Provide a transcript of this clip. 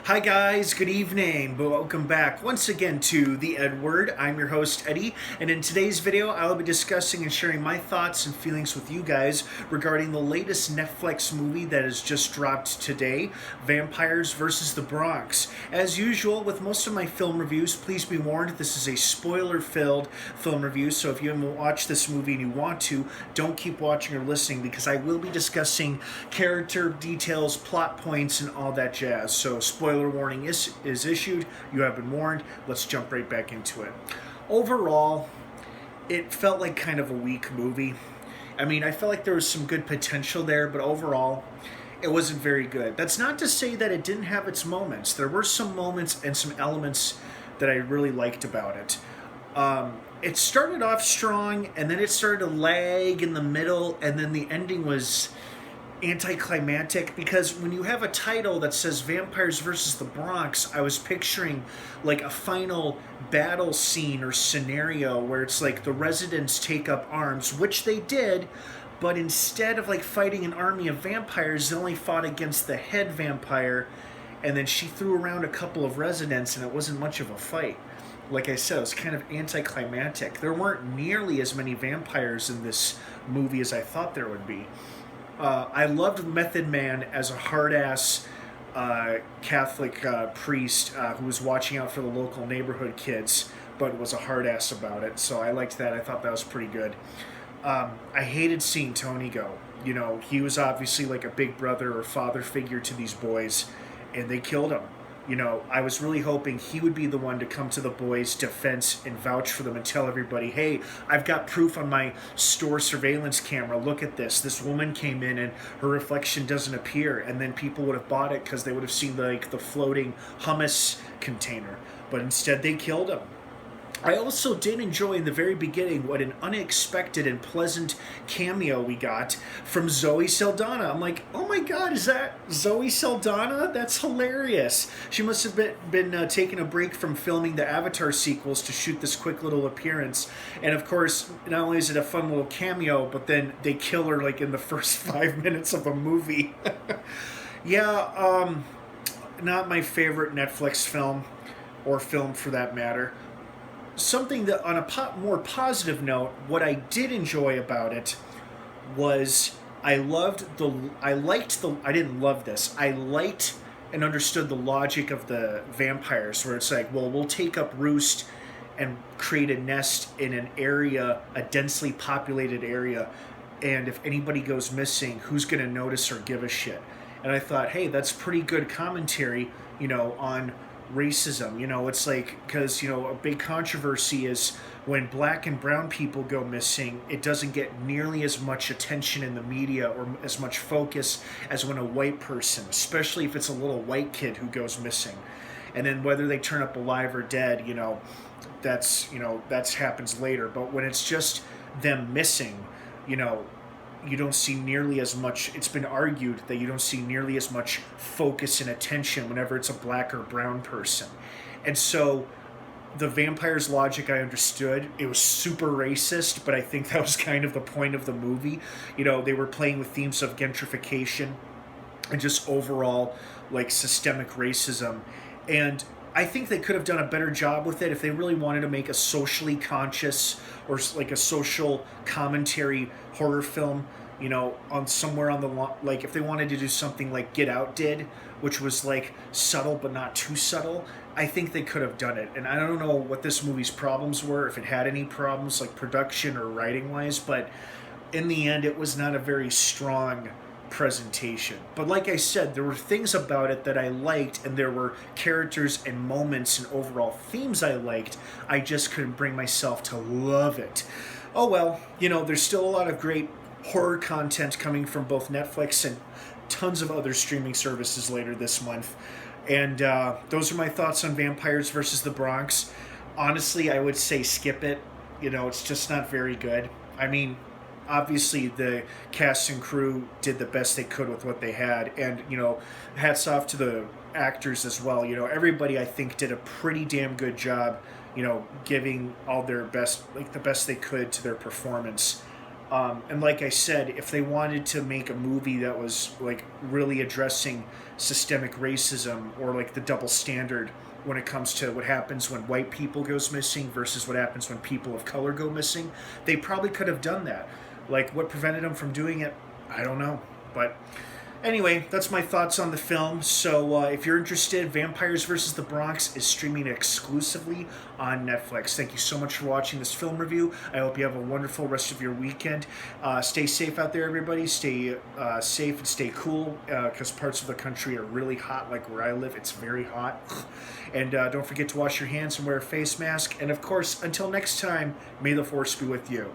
Hi guys, good evening. Welcome back once again to the EdWord. I'm your host Eddie, and in today's video I'll be discussing and sharing my thoughts and feelings with you guys regarding the latest Netflix movie that has just dropped today, Vampires vs. the Bronx. As usual with most of my film reviews, please be warned this is a spoiler-filled film review, so if you haven't watched this movie and you want to, don't keep watching or listening because I will be discussing character details, plot points, and all that jazz. So spoiler warning is issued. You have been warned. Let's jump right back into it. Overall, it felt like kind of a weak movie. I mean, I felt like there was some good potential there, but overall, it wasn't very good. That's not to say that it didn't have its moments. There were some moments and some elements that I really liked about it. It started off strong, and then it started to lag in the middle, and then the ending was anticlimactic because when you have a title that says Vampires versus the Bronx, I was picturing like a final battle scene or scenario where it's like the residents take up arms, which they did, but instead of like fighting an army of vampires, they only fought against the head vampire, and then she threw around a couple of residents and it wasn't much of a fight. Like I said, it was kind of anticlimactic. There weren't nearly as many vampires in this movie as I thought there would be. I loved Method Man as a hard-ass Catholic priest who was watching out for the local neighborhood kids, but was a hard-ass about it. So I liked that. I thought that was pretty good. I hated seeing Tony go. You know, he was obviously like a big brother or father figure to these boys, and they killed him. You know, I was really hoping he would be the one to come to the boys' defense and vouch for them and tell everybody, hey, I've got proof on my store surveillance camera. Look at this. This woman came in and her reflection doesn't appear. And then people would have bought it because they would have seen like the floating hummus container. But instead they killed him. I also did enjoy in the very beginning what an unexpected and pleasant cameo we got from Zoe Saldana. I'm like, oh my god, is that Zoe Saldana? That's hilarious. She must have been taking a break from filming the Avatar sequels to shoot this quick little appearance. And of course, not only is it a fun little cameo, but then they kill her like in the first 5 minutes of a movie. Yeah, not my favorite Netflix film, or film for that matter. Something that, on a more positive note, what I did enjoy about it was I didn't love this. I liked and understood the logic of the vampires, where it's like, well, we'll take up roost and create a nest in an area, a densely populated area, and if anybody goes missing, who's going to notice or give a shit? And I thought, hey, that's pretty good commentary, on racism. It's like, because a big controversy is when black and brown people go missing, it doesn't get nearly as much attention in the media or as much focus as when a white person, especially if it's a little white kid who goes missing. And then whether they turn up alive or dead, that's happens later. But when it's just them missing, you don't see nearly as much. It's been argued that you don't see nearly as much focus and attention whenever it's a black or brown person. And so the vampires' logic I understood. It was super racist, but I think that was kind of the point of the movie. They were playing with themes of gentrification and just overall like systemic racism. And I think they could have done a better job with it if they really wanted to make a socially conscious or like a social commentary horror film, on somewhere on the like if they wanted to do something like Get Out did, which was like subtle but not too subtle. I think they could have done it. And I don't know what this movie's problems were, if it had any problems like production or writing wise, but in the end it was not a very strong presentation. But like I said, there were things about it that I liked, and there were characters and moments and overall themes I liked. I just couldn't bring myself to love it. Oh well, there's still a lot of great horror content coming from both Netflix and tons of other streaming services later this month. And those are my thoughts on Vampires versus the Bronx. Honestly, I would say skip it. It's just not very good. I mean, obviously the cast and crew did the best they could with what they had, and hats off to the actors as well. Everybody I think did a pretty damn good job, giving all their best, like the best they could to their performance. And like I said, if they wanted to make a movie that was like really addressing systemic racism or like the double standard when it comes to what happens when white people goes missing versus what happens when people of color go missing, they probably could have done that. Like what prevented them from doing it, I don't know. But anyway, that's my thoughts on the film. So if you're interested, Vampires vs. the Bronx is streaming exclusively on Netflix. Thank you so much for watching this film review. I hope you have a wonderful rest of your weekend. Stay safe out there, everybody. Stay safe and stay cool because parts of the country are really hot, like where I live. It's very hot. And don't forget to wash your hands and wear a face mask. And of course, until next time, may the force be with you.